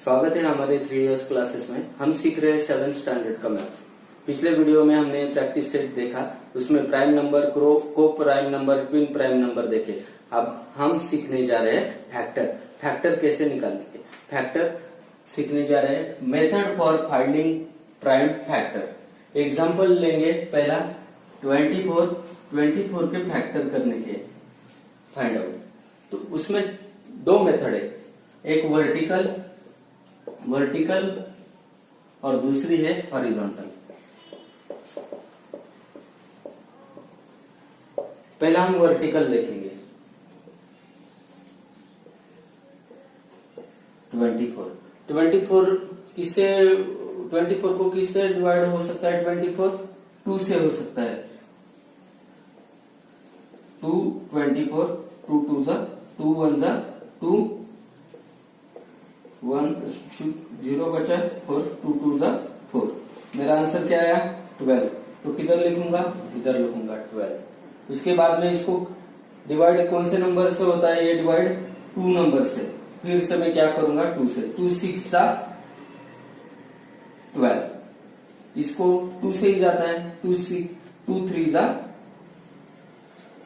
स्वागत है हमारे 3 इयर्स क्लासेस में। हम सीख रहे हैं 7th स्टैंडर्ड का मैथ्स। पिछले वीडियो में हमने प्रैक्टिस सेट देखा, उसमें प्राइम नंबर, को prime number, twin prime number देखे। अब हम सीखने जा रहे हैं फैक्टर कैसे निकालने के। फैक्टर सीखने जा रहे हैं, method for finding prime factor. Example लेंगे पहला 24 के फैक्टर करने के फाइंड आउट। तो उसमें दो मेथड है, एक वर्टिकल और दूसरी है हॉरिजॉन्टल। पहला हम वर्टिकल देखेंगे। 24 को किससे डिवाइड हो सकता है? 24 2 से हो सकता है। 24 2 2 जा 2 1 जा 2 1 0 बचा 4 2 2 जा 4। मेरा आंसर क्या आया? 12। तो किधर लिखूंगा? इधर लिखूंगा 12। उसके बाद में इसको डिवाइड कौन से नंबर से होता है? ये डिवाइड 2 नंबर से। फिर से मैं क्या करूंगा? 2 से। 2 6 जा 12। इसको 2 से ही जाता है। 2 3 जा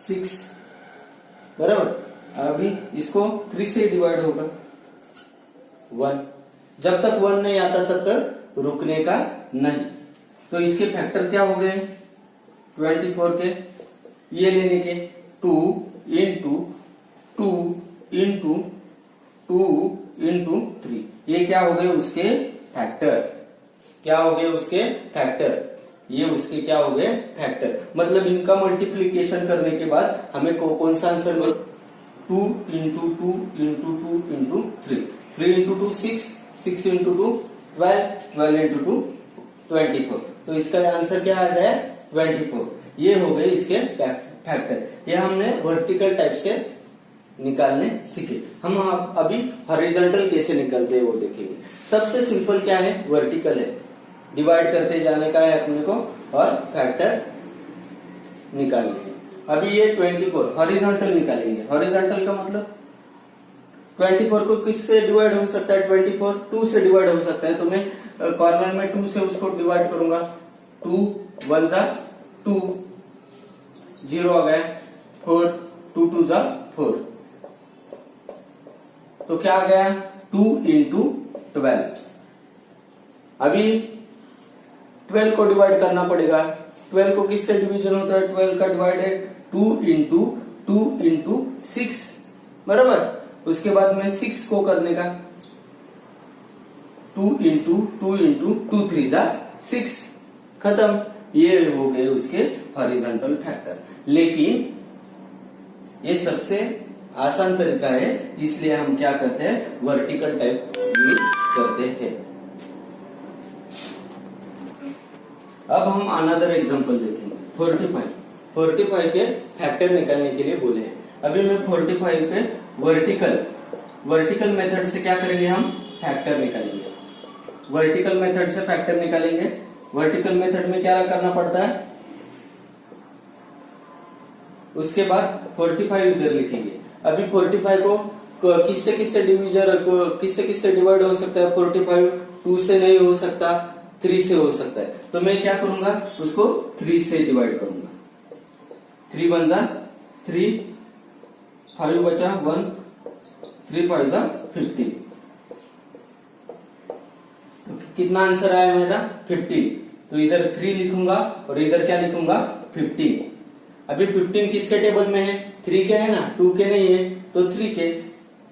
6 बराबर। अभी इसको 3 से डिवाइड होगा 1। जब तक 1 नहीं आता तब तक रुकने का नहीं। तो इसके फैक्टर क्या हो गए? 24 के ये लेने के 2 इंटू 2 इंटू 2 इंटू 3। ये क्या हो गए? उसके फैक्टर। क्या हो गए? उसके फैक्टर। ये उसके क्या हो गए? फैक्टर। मतलब इनका मल्टीप्लीकेशन करने के बाद हमें कौन सा आंसर मिला? 2 into 2 into 2 into 3। 3 into 2 6, 6 into 2 12, 12 into 2 24। तो इसका आंसर क्या आ गया? 24। ये हो गए इसके फैक्टर। ये हमने वर्टिकल टाइप से निकालने सीखे। हम अभी हॉरिजॉन्टल कैसे निकलते हैं वो देखेंगे। सबसे सिंपल क्या है? वर्टिकल है, डिवाइड करते जाने का है अपने को और फैक्टर निकालने हैं। अभी ये 24 हॉरिजॉन्टल निकालेंगे। हॉरिजॉन्टल का मतलब 24 को किससे डिवाइड हो सकता है? 24 2 से डिवाइड हो सकता है। तो मैं कॉर्नर में 2 से उसको डिवाइड करूंगा। 2 1 जा 2 0 आ गया 4 2 2 जा 4। तो क्या आ गया? 2 इंटू 12। अभी 12 को डिवाइड करना पड़ेगा। 12 को किससे डिवीजन होता है? 12 का डिवाइड है 2 इंटू 6 बराबर। उसके बाद में 6 को करने का 2 इंटू 2 3 जा 6 खत्म। ये हो गए उसके हॉरिजॉन्टल फैक्टर। लेकिन ये सबसे आसान तरीका है, इसलिए हम क्या करते हैं? वर्टिकल टाइप यूज करते हैं। अब हम अनदर एग्जांपल देखेंगे। 45 के फैक्टर निकालने के लिए बोले हैं। अभी मैं 45 के वर्टिकल मेथड से क्या करेंगे? हम फैक्टर निकालेंगे। वर्टिकल मेथड से फैक्टर निकालेंगे। वर्टिकल मेथड में क्या करना पड़ता है? उसके बाद 45 इधर लिखेंगे। अभी 45 को किससे डिवाइड हो सकता है? 45 2 से नहीं हो सकता, 3 से हो सकता है। तो मैं क्या करूंगा? उसको 3 से डिवाइड करूंगा। 3 1 जा 3 5 बचा 1 3 5 जा 15। तो कितना आंसर आया मेरा? 15। तो इधर 3 लिखूंगा और इधर क्या लिखूंगा? 15। अभी 15 किसके टेबल में है? 3 के है ना, 2 के नहीं है तो 3 के।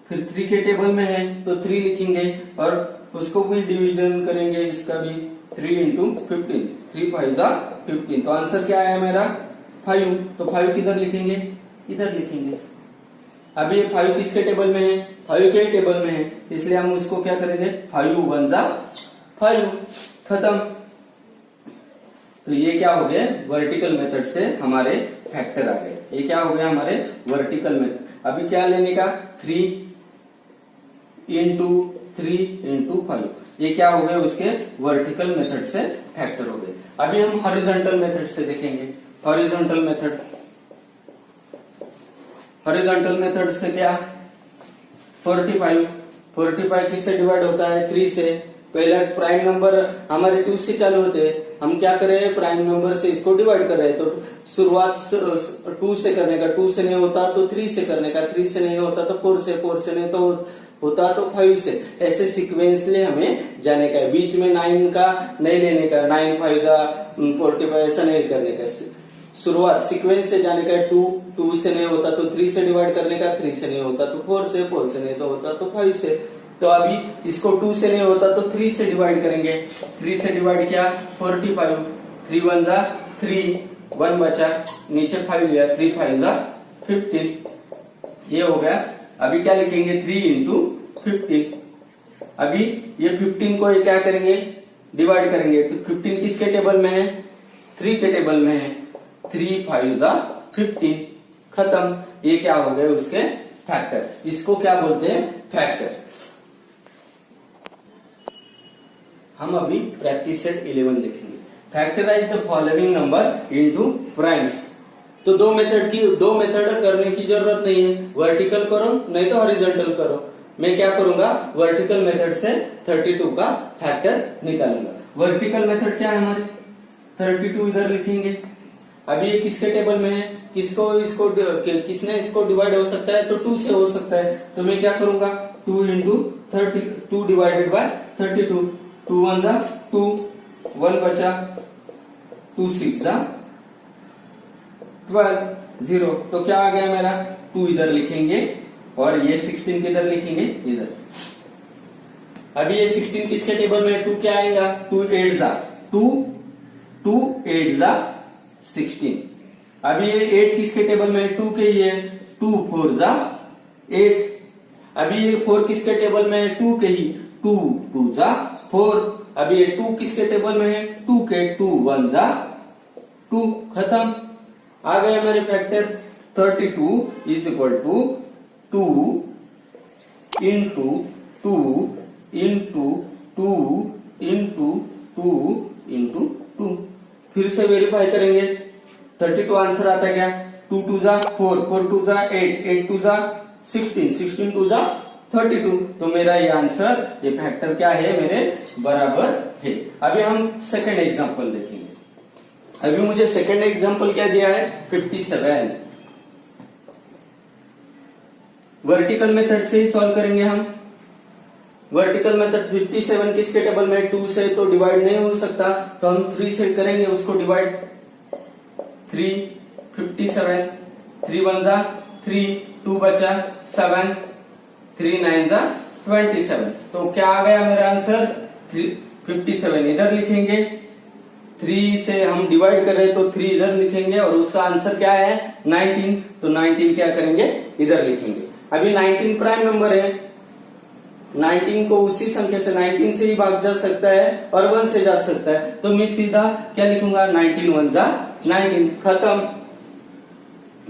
फिर 3 के टेबल में है तो 3 लिखेंगे और उसको भी डिवीजन करेंगे, इसका भी 3 इंटू 15। 3 5 जा 15। तो आंसर क्या आया मेरा? 5। तो 5 किधर लिखेंगे? इधर लिखेंगे। अभी ये 5 किसके टेबल में है? 5 के टेबल में है, इसलिए हम उसको क्या करेंगे? 5 1 जा 5 खत्म। तो ये क्या हो गया? वर्टिकल मेथड से हमारे फैक्टर आ गए। ये क्या हो गया? हमारे वर्टिकल मेथड। अभी क्या लेने का? 3 इंटू 5। ये क्या हो गए? उसके वर्टिकल मेथड से फैक्टर हो गए। अभी हम हॉरिजॉन्टल मेथड से देखेंगे। हॉरिजॉन्टल मेथड से क्या? 45 45 किससे डिवाइड होता है? 3 से। पहला प्राइम नंबर हमारे 2 से चालू होते हैं, हम क्या कर रहे हैं? प्राइम नंबर से इसको डिवाइड कर रहे हैं। तो शुरुआत 2 से करने का, 2 से नहीं होता तो 3 से करने का, 3 से नहीं होता तो 4 से, 4 से नहीं तो होता तो 5 से। ऐसे सीक्वेंसली हमें जाने का है। बीच में 9 का नहीं लेने का, 9 5 जा 45 ऐसा नहीं करने का। शुरुआत सीक्वेंस से जाने का है। 2 से नहीं होता तो 3 से डिवाइड करने का, 3 से नहीं होता तो 4 से, 4 से नहीं तो होता तो 5 से। तो अभी इसको 2 से नहीं होता तो 3 से डिवाइड करेंगे। 3 से डिवाइड किया 45, 3 1 जा 3, 1 बचा, नीचे 5 लिया, 3 5 जा 15, ये हो गया। अभी क्या लिखेंगे? 3 इंटू 15। अभी ये 15 को ये क्या करेंगे? डिवाइड करेंगे। तो 15 किसके टेबल में है? 3 के टेबल में है। 3 5 जा 15, खत्म। ये क्या हो गए? उसके फैक्टर। इसको क्या बोलते हैं? फैक्टर। हम अभी प्रैक्टिस सेट 11 देखेंगे। Factorize the following number into primes. तो दो मेथड करने की जरूरत नहीं है। वर्टिकल करो नहीं तो हॉरिजॉन्टल करो। मैं क्या करूंगा? वर्टिकल मेथड से 32 का फैक्टर निकालूंगा। वर्टिकल मेथड क्या है हमारे? 32 इधर लिखेंगे। अभी ये किसके टेबल में है? किसने इसको डिवाइड हो सकता है? तो 2 से हो सकता है। तो मैं क्या करूंगा? 2 इंटू 2 डिवाइडेड बाय 32। 2 1 जा 2, 1 बचा, 2 6 जा 12, 0। तो क्या आ गया मेरा? 2 इधर लिखेंगे और ये 16 किधर लिखेंगे? इधर। अभी ये 16 किसके टेबल में? 2 क्या आएगा? 2 8 जा 2, 2 8 जा 16। अभी ये 8 किसके टेबल में? 2 के ही है। 2 4 जा 8। अभी ये 4 किसके टेबल में है? 2 के ही। 2 2 जा 4। अभी ये 2 किसके टेबल में है? 2 के। 2 1 जा 2, खत्म। आ गए हमारे factor. 32 is equal to 2 into 2 into 2 into 2 into 2। फिर से वेरीफाई करेंगे। 32 आंसर आता है क्या? 2 2 जा 4, 4 2 जा 8, 8 2 जा 16, 16 2 जा 32। तो मेरा ये आंसर, ये फैक्टर क्या है? मेरे बराबर है। अभी हम सेकंड एग्जांपल देखेंगे। अभी मुझे सेकंड एग्जांपल क्या दिया है? 57। वर्टिकल मेथड से ही सॉल्व करेंगे हम। वर्टिकल मेथड 57 किसके टेबल में? 2 से तो डिवाइड नहीं हो सकता, तो हम 3 से करेंगे उसको डिवाइड। 3 57, 3 1 जा 3, 2 बचा 7, 3 9 जा 27। तो क्या आ गया मेरा आंसर? 57 इधर लिखेंगे। 3 से हम डिवाइड कर रहे हैं तो 3 इधर लिखेंगे और उसका आंसर क्या है? 19। तो 19 क्या करेंगे? इधर लिखेंगे। अभी 19 प्राइम नंबर है। 19 को उसी संख्या से 19 से ही भाग जा सकता है और 1 से जा सकता है। तो मैं सीधा क्या लिखूंगा? 19 1 जा 19, खत्म।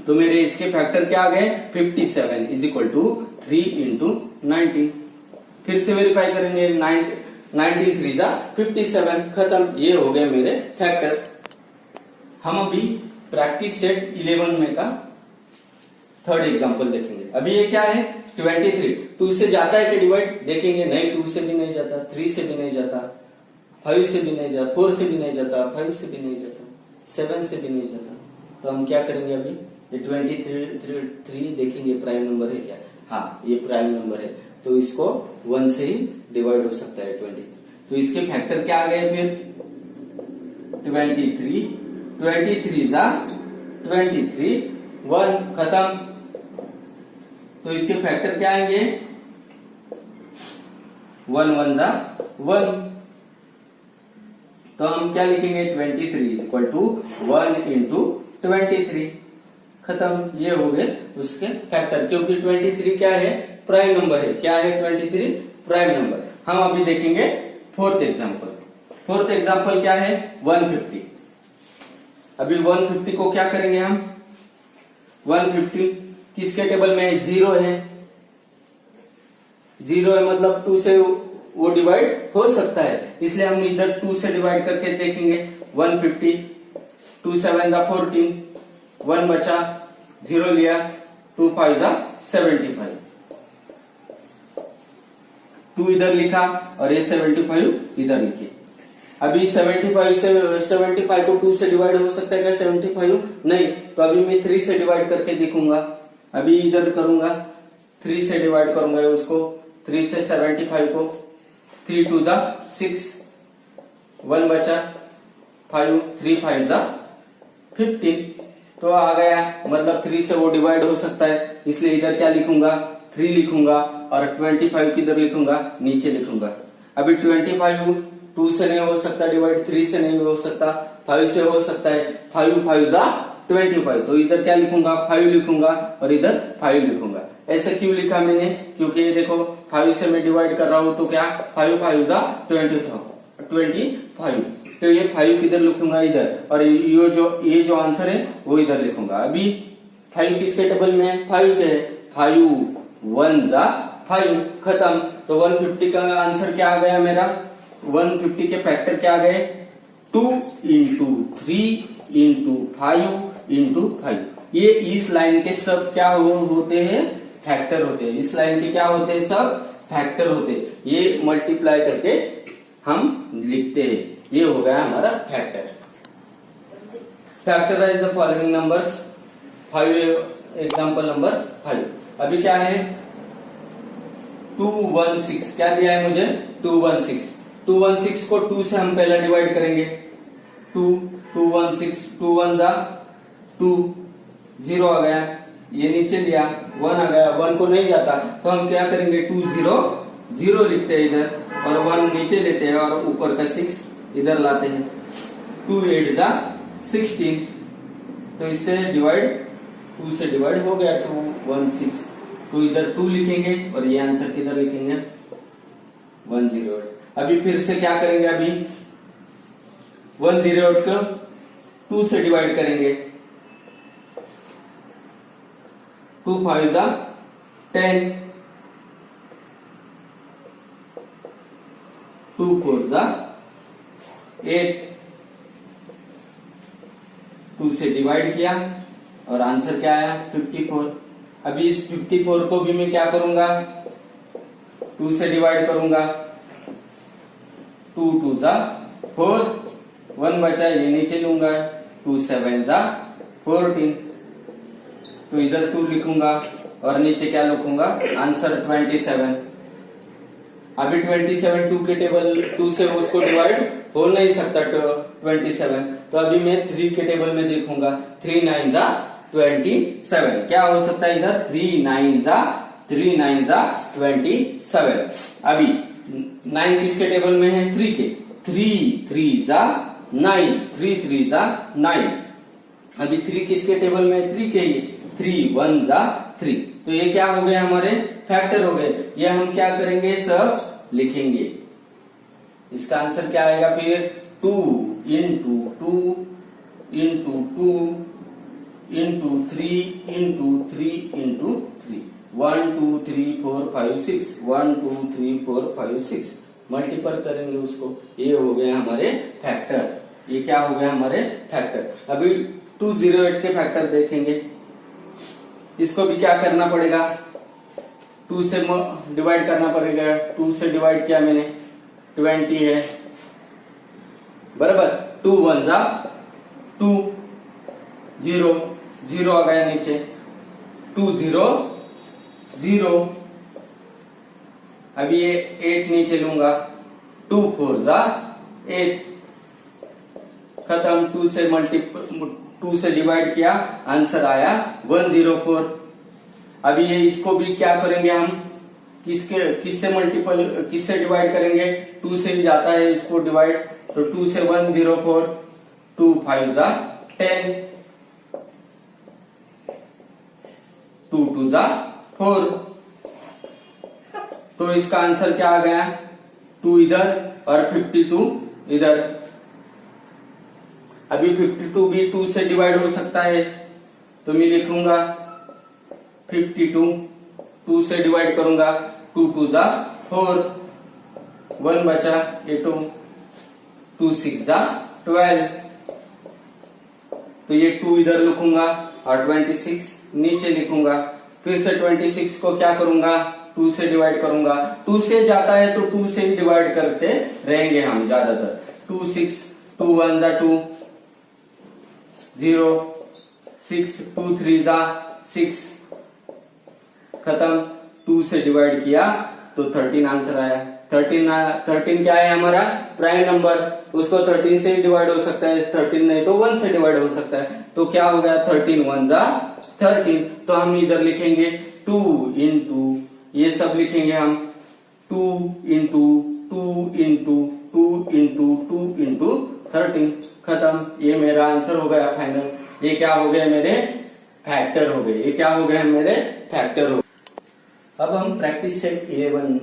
तो मेरे इसके फैक्टर क्या आ गए? 57 इज इक्वल टू 3 इंटू 19। फिर से वेरीफाई करेंगे। 19 3 जा 57, खत्म। ये हो गए मेरे फैक्टर। हम अभी प्रैक्टिस सेट 11 में का थर्ड एग्जांपल देखेंगे। अभी ये क्या है? 23। 2 से जाता है कि डिवाइड? देखेंगे नहीं, 2 से भी नहीं जाता, 3 से भी नहीं जाता, 5 से भी नहीं जाता, 4 से भी नहीं जाता, 5 से भी नहीं जाता, 7 से भी नहीं जाता। तो हम क्या करेंगे? अभी ये 23 देखेंगे प्राइम नंबर है क्या? हाँ, ये प्राइम नंबर है। तो इसको 1 से ही डिवाइड हो सकता है 23। तो इसके फैक्टर क्या आ गए फिर? 23 जा 23, 1, खत्म। तो इसके फैक्टर क्या आएंगे? 1 1 जा 1। तो हम क्या लिखेंगे? 23 इज इक्वल टू 1 इंटू 23, खत्म। ये हो गए उसके फैक्टर, क्योंकि 23 क्या है? प्राइम नंबर है। क्या है? 23 प्राइम नंबर। हम अभी देखेंगे फोर्थ एग्जांपल। फोर्थ एग्जांपल क्या है? 150। अभी 150 को क्या करेंगे हम? 150 किसके टेबल में? 0 है। 0 है मतलब 2 से वो डिवाइड हो सकता है, इसलिए हम इधर 2 से डिवाइड करके देखेंगे। 150, 2 7 जा 14, 1 बचा, 0 लिया, 2 5 जा 75। 2 इधर लिखा और ये 75 इधर लिखे। अभी 75 से 75 को 2 से डिवाइड हो सकता है क्या 75? नहीं, तो अभी मैं 3 से डिवाइड करके देखूंगा। अभी इधर करूंगा 3 से डिवाइड करूंगा उसको, 3 से 75 को, 3 2 जा 6, 1 बचा 5, 3 5 जा 15, तो आ गया। मतलब 3 से वो डिवाइड हो सकता है, इसलिए इधर क्या लिखूंगा 3 लिखूंगा और 25 किधर लिखूंगा नीचे लिखूंगा। अभी 25 2 से नहीं हो सकता डिवाइड, 3 से नहीं हो सकता, 5 से हो सकता है, 5 5 जा 25, तो इधर क्या लिखूंगा 5 लिखूंगा और इधर 5 लिखूंगा। ऐसे क्यों लिखा मैंने? क्योंकि ये देखो 5 से मैं डिवाइड कर रहा हूं तो क्या 5 5 जा 25, तो ये 5 किधर लिखूंगा इधर, और ये जो आंसर है वो इधर लिखूंगा। अभी 5 किसके टेबल में है? 5 के है, 5 1 जा 5, खत्म। तो 150 का आंसर क्या आ गया मेरा? 150 के फैक्टर क्या आ गए? 2 इंटू 3 इंटू 5 इंटू 5। ये इस लाइन के सब क्या होते हैं? फैक्टर होते हैं। इस लाइन के क्या होते हैं? सब फैक्टर होते हैं। ये मल्टीप्लाई करके हम लिखते हैं। ये हो गया हमारा factor. Factorize the following numbers. 5 example number 5। अभी क्या है? 216 क्या दिया है मुझे? 216 को 2 से हम पहले डिवाइड करेंगे। 216 2 1 जा 2, 0 आ गया, ये नीचे लिया 1 आ गया, 1 को नहीं जाता तो हम क्या करेंगे 2 0 0 लिखते हैं इधर, और 1 नीचे लेते हैं और ऊपर का 6 इधर लाते हैं। 2 8 जा 16, तो इससे डिवाइड 2 से डिवाइड हो गया 216, तो इधर 2 लिखेंगे और ये आंसर किधर लिखेंगे 108। अभी फिर से क्या करेंगे? अभी 108 को 2 से डिवाइड करेंगे। 2 5 जा 10, 2 4 जा 8, 2 से डिवाइड किया और आंसर क्या आया 54। अभी इस 54 को भी मैं क्या करूंगा 2 से डिवाइड करूंगा। 2 2 जा 4, 1 बचा ये नीचे लूंगा, 2 7 जा 14, तो इधर 2 लिखूंगा और नीचे क्या लिखूंगा आंसर 27। अभी 27 2 के टेबल 2 से उसको डिवाइड हो नहीं सकता 27, तो अभी मैं 3 के टेबल में देखूंगा। 3 9 जा 27, क्या हो सकता है इधर 3 9 जा 27। अभी 9 किसके टेबल में है? 3 के, 3 3 जा 9, 3 3 जा 9। अभी 3 किसके टेबल में? 3 के, 3 1 जा 3, तो ये क्या हो गए हमारे फैक्टर हो गए। ये हम क्या करेंगे सब लिखेंगे। इसका आंसर क्या आएगा फिर 2 into 2 into 2 into 3 into 3 into 3, 1 2 3 4 5 6, 1 2 3 4 5 6 multiple करेंगे उसको, ये हो गए हमारे फैक्टर। ये क्या हो गया हमारे फैक्टर। अभी 208 के फैक्टर देखेंगे। इसको भी क्या करना पड़ेगा 2 से डिवाइड करना पड़ेगा। 2 से डिवाइड किया मैंने 20 है बराबर। 2 1 जा 2, 0 0 आ गया नीचे, 2 0 0। अभी ये 8 नीचे लूंगा, 2 4 जा 8, खत्म। 2 से डिवाइड किया आंसर आया 104। अभी ये इसको भी क्या करेंगे हम किससे डिवाइड करेंगे? 2 से भी जाता है इसको डिवाइड, तो 2 से 104, 2 5 जा 10, 2 2 जा 4, तो इसका आंसर क्या आ गया 2 इधर और 52 इधर। अभी 52 भी 2 से डिवाइड हो सकता है, तो मैं लिखूंगा 52, 2 से डिवाइड करूंगा, 2 2 जा 4, 1 बचा ये 2, 2 6 जा 12, तो ये 2 इधर लिखूंगा और 26 नीचे लिखूंगा। फिर से 26 को क्या करूंगा 2 से डिवाइड करूंगा, 2 से जाता है तो 2 से ही डिवाइड करते रहेंगे हम ज्यादातर। 2 6 2 1 जा 2 0 6 2 3 जा 6 खत्म। 2 से डिवाइड किया तो 13 आंसर आया। 13 क्या है हमारा प्राइम नंबर, उसको 13 से ही डिवाइड हो सकता है, 13 नहीं तो 1 से डिवाइड हो सकता है। तो क्या हो गया 13 1 जा 13। तो हम इधर लिखेंगे 2 इंटू, ये सब लिखेंगे हम 2 इंटू 2 इंटू 2 इंटू 2 इंटू 13 खत्म। ये मेरा आंसर हो गया फाइनल। ये क्या हो गया मेरे फैक्टर हो गए, ये क्या हो गए मेरे फैक्टर हो गए। अब हम प्रैक्टिस सेट 11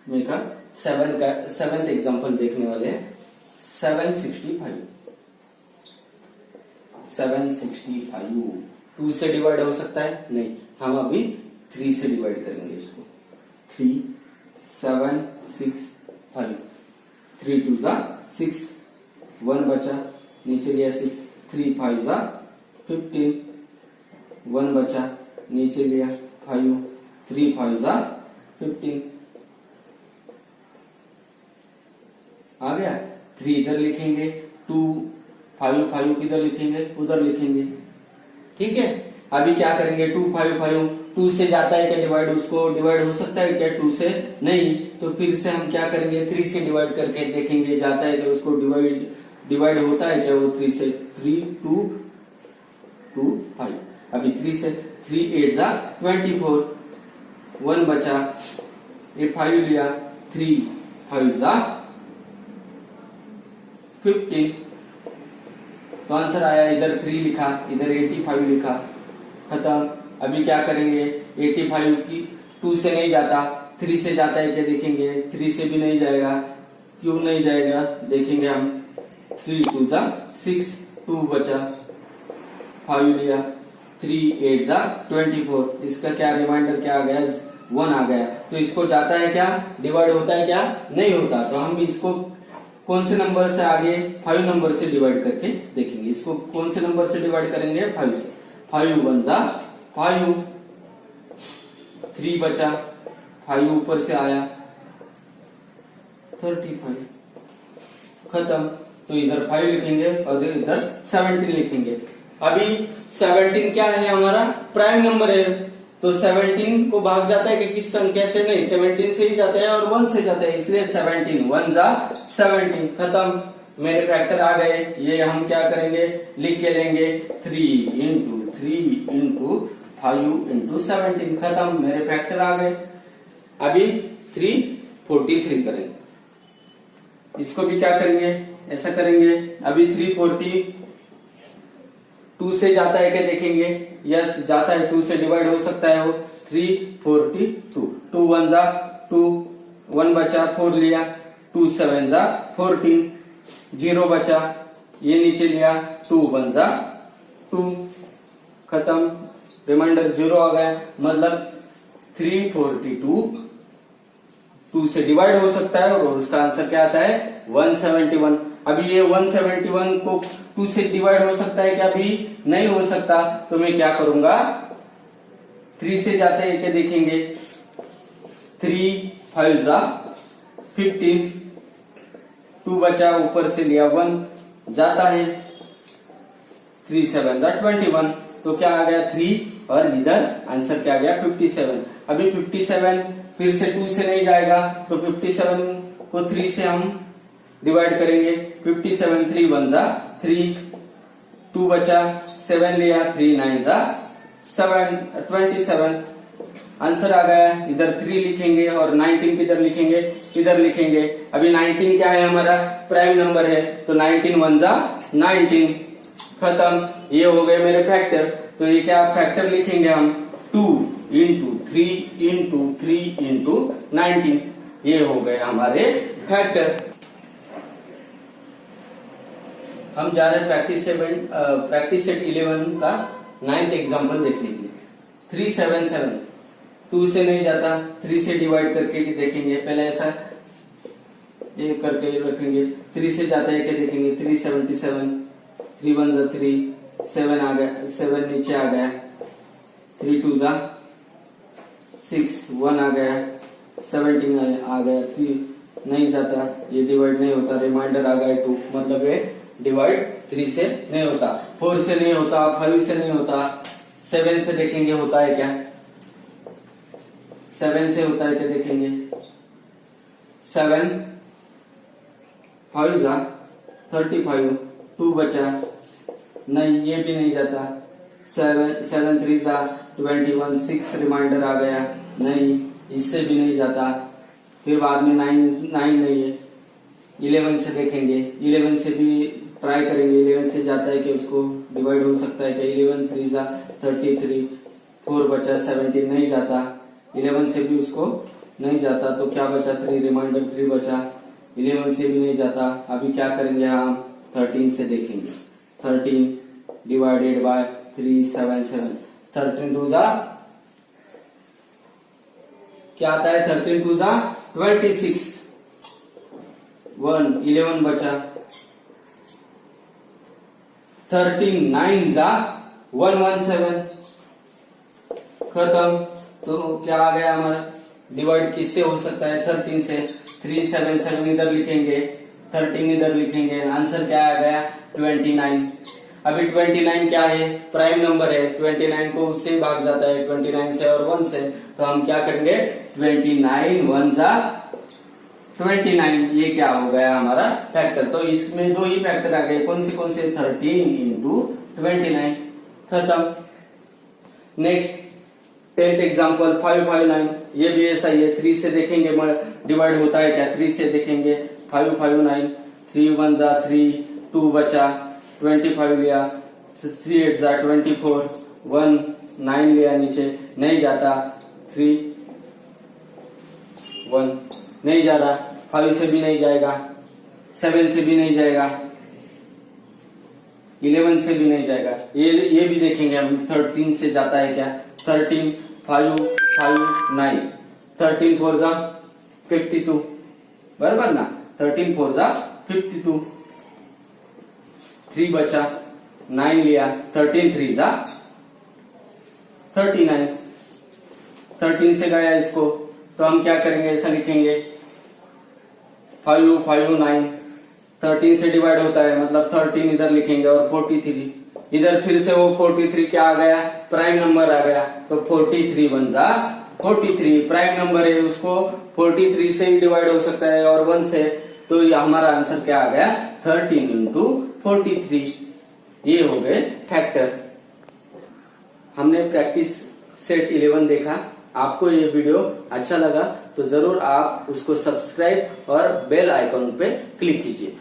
में का 7th एग्जांपल देखने वाले हैं। 765 2 से डिवाइड हो सकता है नहीं, हम अभी 3 से डिवाइड करेंगे इसको। 3 7 6 5 3 2 जा 6 1 बचा, नीचे लिया 6 3 5 जा 15 1 बचा, नीचे लिया 5 3 5 जा 15 आ गया। 3 इधर लिखेंगे, 2 5 5 किधर लिखेंगे, उधर लिखेंगे। ठीक है, अभी क्या करेंगे 2 5 5 2 से जाता है क्या डिवाइड, उसको डिवाइड हो सकता है क्या 2 से नहीं, तो फिर से हम क्या करेंगे 3 से डिवाइड करके देखेंगे जाता है क्या, उसको डिवाइड होता है क्या वो 3 से। 3 2 2 5 अभी 3 से 3 8 जा 24 1 बचा, ये 5 लिया 3 5 जा 15 तो आंसर आया। इधर 3 लिखा, इधर 85 लिखा, खत्म। अभी क्या करेंगे 85 की 2 से नहीं जाता, 3 से जाता है क्या देखेंगे, 3 से भी नहीं जाएगा, क्यों नहीं जाएगा देखेंगे हम। 3 2 जा 6 2 बचा, 5 लिया 3 8 जा 24, इसका क्या रिमाइंडर क्या आ गया 1 आ गया। तो इसको जाता है क्या डिवाइड होता है क्या नहीं होता, तो हम इसको कौन से नंबर से आगे 5 नंबर से डिवाइड करके देखेंगे। इसको कौन से नंबर से डिवाइड करेंगे 5 से। 5 1 जा 5 3 बचा, 5 ऊपर से आया 35 खत्म। तो इधर 5 लिखेंगे और इधर 17 लिखेंगे। अभी 17 क्या है हमारा प्राइम नंबर है, तो 17 को भाग जाता है कि किस संख्या से नहीं, 17 से ही जाता है और 1 से जाता है, इसलिए 17 1 जा 17 खत्म। मेरे फैक्टर आ गए, ये हम क्या करेंगे लिख के लेंगे 3 इंटू 3 इंटू 5 इंटू 17 खत्म, मेरे फैक्टर आ गए। अभी 343 करेंगे, इसको भी क्या करेंगे ऐसा करेंगे। अभी 340 2 से जाता है क्या देखेंगे, यस जाता है, 2 से डिवाइड हो सकता है वो। 342 2 1 जा 2 1 बचा 4 लिया, 2 7 जा 14 0 बचा, ये नीचे लिया 2 1 जा 2 खत्म, रिमाइंडर 0 आ गया, मतलब 342 2 से डिवाइड हो सकता है और उसका आंसर क्या आता है 171। अभी ये 171 को 2 से डिवाइड हो सकता है क्या, अभी नहीं हो सकता, तो मैं क्या करूंगा 3 से जाते हैं क्या देखेंगे। 3 5 जा 15 2 बचा, ऊपर से लिया 1 जाता है, 3 7 जा 21, तो क्या आ गया 3 और इधर आंसर क्या आ गया 57। अभी 57 फिर से 2 से नहीं जाएगा, तो 57 को 3 से हम डिवाइड करेंगे। 57 3 1 जा 3 2 बचा, 7 लिया 3 9 जा 27 आंसर आ गया। इधर 3 लिखेंगे और 19 किधर लिखेंगे, इधर लिखेंगे। अभी 19 क्या है हमारा प्राइम नंबर है, तो 19 1 जा 19 खत्म, ये हो गए मेरे फैक्टर। तो ये क्या फैक्टर लिखेंगे हम 2 इंटू 3 इंटू 3 इंटू 19, ये हो गए हमारे फैक्टर। हम जा रहे हैं प्रैक्टिस सेट 11 का 9th एग्जाम्पल देखने के लिए। 377 2 से नहीं जाता, 3 से डिवाइड करके देखेंगे, पहले ऐसा ये करके रखेंगे। 3 से जाता है क्या देखेंगे, 377 3 1 जा 3 7 आ गया, 7 नीचे आ गया, 3 2 जा 6 1 आ गया, 17 आ गया, 3 नहीं जाता, ये डिवाइड नहीं होता, रिमाइंडर आ गया 2, मतलब ये डिवाइड 3 से नहीं होता, 4 से नहीं होता, 5 से नहीं होता, 7 से देखेंगे होता है क्या, 7 से होता है क्या देखेंगे, 7 5 जा 35, 2 बचा, नहीं ये भी नहीं जाता, 7 3 जा 21, 6 रिमाइंडर आ गया, नहीं इससे भी नहीं जाता, फिर बाद में 9 नहीं है, 11 से देखेंगे, 11 से भी ट्राई करेंगे, 11 से जाता है कि उसको डिवाइड हो सकता है क्या, 11 3 जा 33, 4 बचा, 17 नहीं जाता, 11 से भी उसको नहीं जाता, तो क्या बचा, 3 रिमाइंडर 3 बचा, 11 से भी नहीं जाता, अभी क्या करेंगे हम 13 से देखेंगे, 13 डिवाइडेड बाय 3 7 7, 13 2 जा क्या आता है, 13 2 जा 26, 1 11 बचा, 13 9 जा 117, खत्म। तो क्या आ गया हमारा, डिवाइड किससे हो सकता है, 13 से, 3 7 7 इधर लिखेंगे, 13 इधर लिखेंगे, आंसर क्या आ गया 29। अभी 29 क्या है, प्राइम नंबर है, 29 को उससे भाग जाता है, 29 से और 1 से, तो हम क्या करेंगे 29 1 जा 29, ये क्या हो गया हमारा फैक्टर। तो इसमें दो ही फैक्टर आ गए, कौन से 13 इंटू 29, खत्म। नेक्स्ट 10th एग्जाम्पल 5 5 9, ये भी ऐसा ही है, 3 से देखेंगे डिवाइड होता है क्या, 3 से देखेंगे, 5 5 9, 3 1 जा 3, 2 बचा, 25 लिया, 3 8 जा 24, 1 9 लिया नीचे, नहीं जाता, 3 1 नहीं जा रहा, 5 से भी नहीं जाएगा, 7 से भी नहीं जाएगा, 11 से भी नहीं जाएगा, ये भी देखेंगे हम, 13 से जाता है क्या, 13 5 5 9, 13 4 जा 52, बराबर ना, 13 4 जा 52, 3 बचा, 9 लिया, 13 3 जा 39, 13 से गया इसको, तो हम क्या करेंगे, ऐसा लिखेंगे 5 5 9, 13 से डिवाइड होता है, मतलब 13 इधर लिखेंगे और 43 इधर, फिर से वो 43 क्या आ गया, प्राइम नंबर आ गया, तो 43 1 जा 43, प्राइम नंबर है, उसको 43 से ही डिवाइड हो सकता है और 1 से, तो ये हमारा आंसर क्या आ गया 13 इंटू 43, ये हो गए फैक्टर। हमने प्रैक्टिस सेट 11 देखा, आपको ये वीडियो अच्छा लगा तो जरूर आप उसको सब्सक्राइब और बेल आइकन पे क्लिक कीजिए।